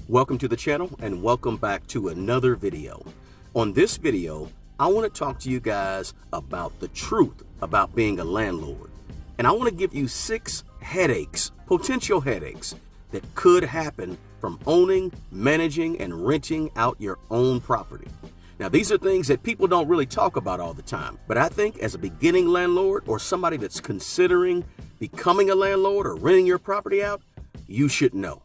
Welcome to the channel and welcome back to another video. On this video, I want to talk to you guys about the truth about being a landlord. And I want to give you 6 headaches, potential headaches, that could happen from owning, managing, and renting out your own property. Now, these are things that people don't really talk about all the time, but I think as a beginning landlord or somebody that's considering becoming a landlord or renting your property out, you should know.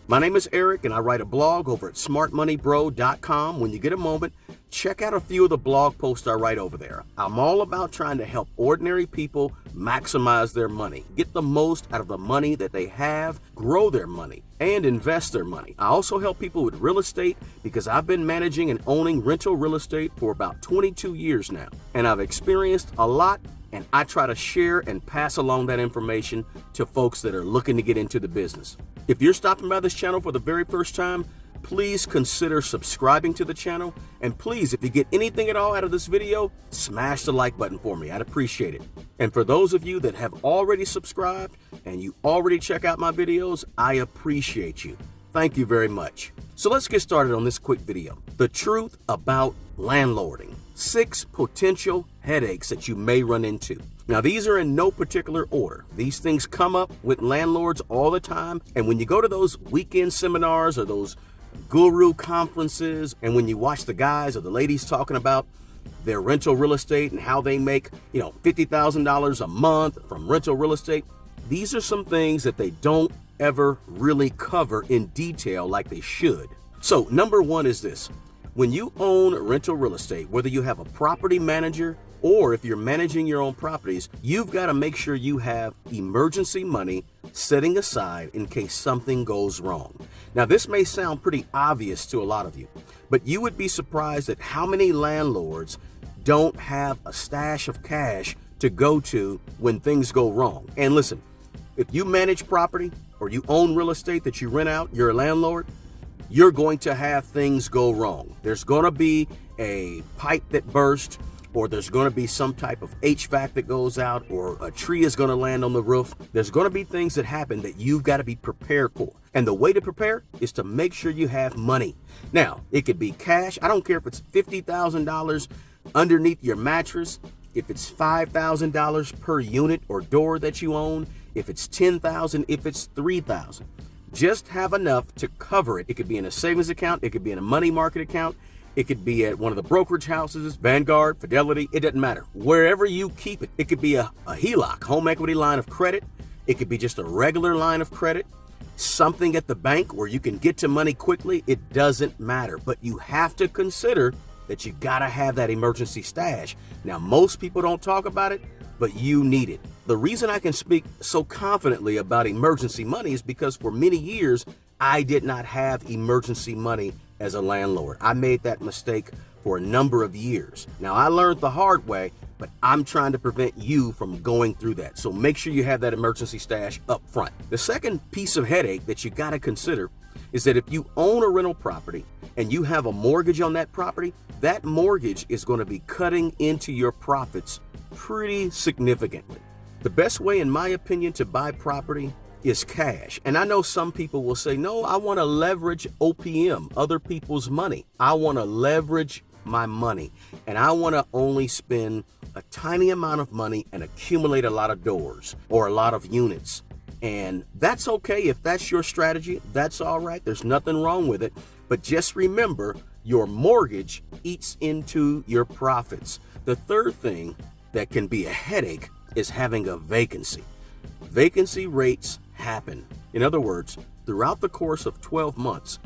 My name is Eric and I write a blog over at smartmoneybro.com. When you get a moment, check out a few of the blog posts I write over there. I'm all about trying to help ordinary people maximize their money, get the most out of the money that they have, grow their money, and invest their money. I also help people with real estate because I've been managing and owning rental real estate for about 22 years now, and I've experienced a lot, and I try to share and pass along that information to folks that are looking to get into the business. If you're stopping by this channel for the very first time, please consider subscribing to the channel. And please, if you get anything at all out of this video, smash the like button for me. I'd appreciate it. And for those of you that have already subscribed and you already check out my videos, I appreciate you. Thank you very much. So let's get started on this quick video. The truth about landlording. 6 potential headaches that you may run into. Now, these are in no particular order. These things come up with landlords all the time. And when you go to those weekend seminars or those guru conferences, and when you watch the guys or the ladies talking about their rental real estate and how they make, $50,000 a month from rental real estate, these are some things that they don't ever really cover in detail like they should. So number 1 is this. When you own rental real estate, whether you have a property manager or if you're managing your own properties, you've got to make sure you have emergency money setting aside in case something goes wrong. Now, this may sound pretty obvious to a lot of you, but you would be surprised at how many landlords don't have a stash of cash to go to when things go wrong. And listen, if you manage property or you own real estate that you rent out, you're a landlord, you're going to have things go wrong. There's going to be a pipe that burst, or there's going to be some type of HVAC that goes out, or a tree is going to land on the roof. There's going to be things that happen that you've got to be prepared for. And the way to prepare is to make sure you have money. Now, it could be cash. I don't care if it's $50,000 underneath your mattress, if it's $5,000 per unit or door that you own, if it's $10,000, if it's $3,000. Just have enough to cover it. It could be in a savings account. It could be in a money market account. It could be at one of the brokerage houses, Vanguard, Fidelity. It doesn't matter. Wherever you keep it. It could be a HELOC, home equity line of credit. It could be just a regular line of credit. Something at the bank where you can get to money quickly. It doesn't matter. But you have to consider that you got to have that emergency stash. Now, most people don't talk about it, but you need it. The reason I can speak so confidently about emergency money is because for many years, I did not have emergency money as a landlord. I made that mistake for a number of years. Now, I learned the hard way, but I'm trying to prevent you from going through that. So make sure you have that emergency stash up front. The second piece of headache that you got to consider is that if you own a rental property and you have a mortgage on that property, that mortgage is going to be cutting into your profits pretty significantly. The best way, in my opinion, to buy property is cash. And I know some people will say, no, I want to leverage OPM, other people's money. I want to leverage my money, and I want to only spend a tiny amount of money and accumulate a lot of doors or a lot of units. And that's okay. If that's your strategy, that's all right. There's nothing wrong with it. But just remember, your mortgage eats into your profits. The third thing that can be a headache is having a vacancy. Vacancy rates happen. In other words, throughout the course of 12 months,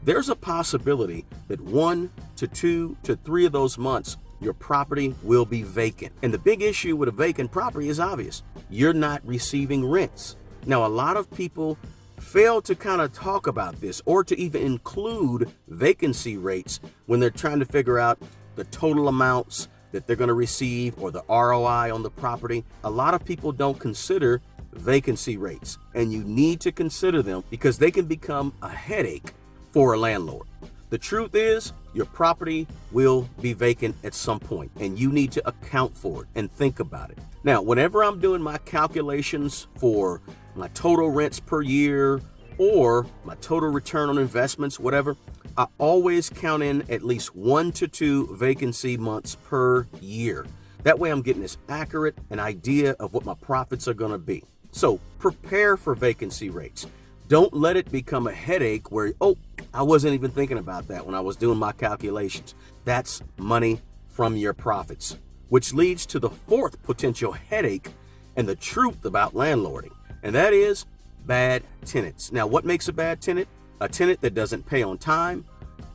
there's a possibility that 1 to 2 to 3 of those months, your property will be vacant. And the big issue with a vacant property is obvious. You're not receiving rents. Now, a lot of people fail to kind of talk about this or to even include vacancy rates when they're trying to figure out the total amounts that they're going to receive or the ROI on the property. A lot of people don't consider vacancy rates, and you need to consider them because they can become a headache for a landlord. The truth is, your property will be vacant at some point, and you need to account for it and think about it. Now, whenever I'm doing my calculations for my total rents per year or my total return on investments, whatever, I always count in at least 1 to 2 vacancy months per year. That way I'm getting as accurate an idea of what my profits are going to be. So prepare for vacancy rates. Don't let it become a headache where, oh, I wasn't even thinking about that when I was doing my calculations. That's money from your profits, which leads to the fourth potential headache and the truth about landlording, and that is bad tenants. Now, what makes a bad tenant? A tenant that doesn't pay on time,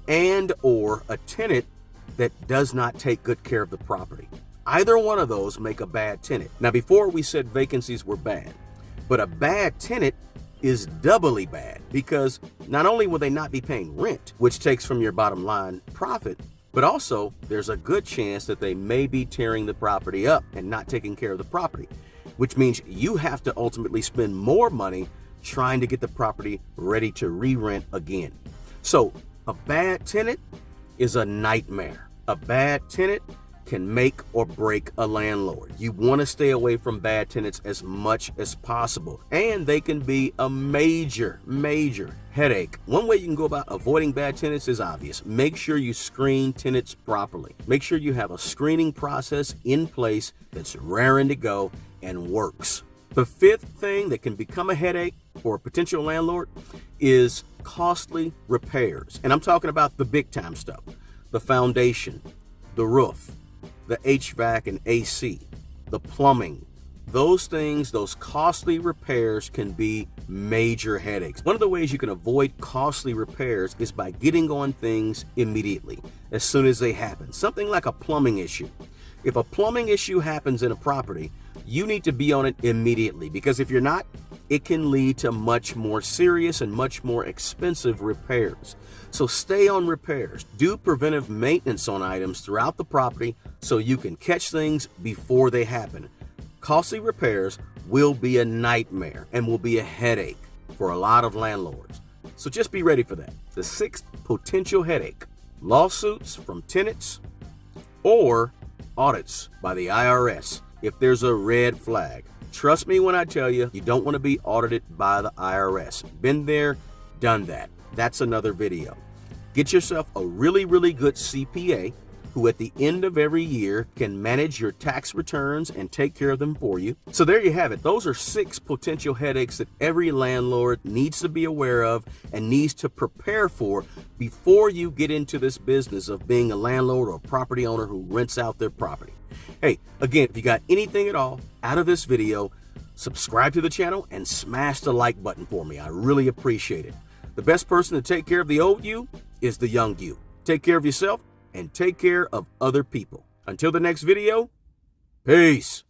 and or a tenant that does not take good care of the property. Either one of those make a bad tenant. Now, before we said vacancies were bad, but a bad tenant is doubly bad because not only will they not be paying rent, which takes from your bottom line profit, but also there's a good chance that they may be tearing the property up and not taking care of the property, which means you have to ultimately spend more money trying to get the property ready to re-rent again. So a bad tenant is a nightmare. A bad tenant can make or break a landlord. You want to stay away from bad tenants as much as possible, and they can be a major headache. One way you can go about avoiding bad tenants is obvious. Make sure you screen tenants properly. Make sure you have a screening process in place that's raring to go and works. The fifth thing that can become a headache for a potential landlord is costly repairs. And I'm talking about the big time stuff, the foundation, the roof, the HVAC and AC, the plumbing. Those things, those costly repairs can be major headaches. One of the ways you can avoid costly repairs is by getting on things immediately, as soon as they happen. Something like a plumbing issue. If a plumbing issue happens in a property, you need to be on it immediately, because if you're not, it can lead to much more serious and much more expensive repairs. So stay on repairs. Do preventive maintenance on items throughout the property so you can catch things before they happen. Costly repairs will be a nightmare and will be a headache for a lot of landlords. So just be ready for that. The sixth potential headache: lawsuits from tenants or audits by the IRS. If there's a red flag, trust me when I tell you, you don't want to be audited by the IRS. Been there, done that. That's another video. Get yourself a really good CPA who at the end of every year can manage your tax returns and take care of them for you. So there you have it. Those are 6 potential headaches that every landlord needs to be aware of and needs to prepare for before you get into this business of being a landlord or property owner who rents out their property. Hey, again, if you got anything at all out of this video, subscribe to the channel and smash the like button for me. I really appreciate it. The best person to take care of the old you is the young you. Take care of yourself and take care of other people. Until the next video, peace.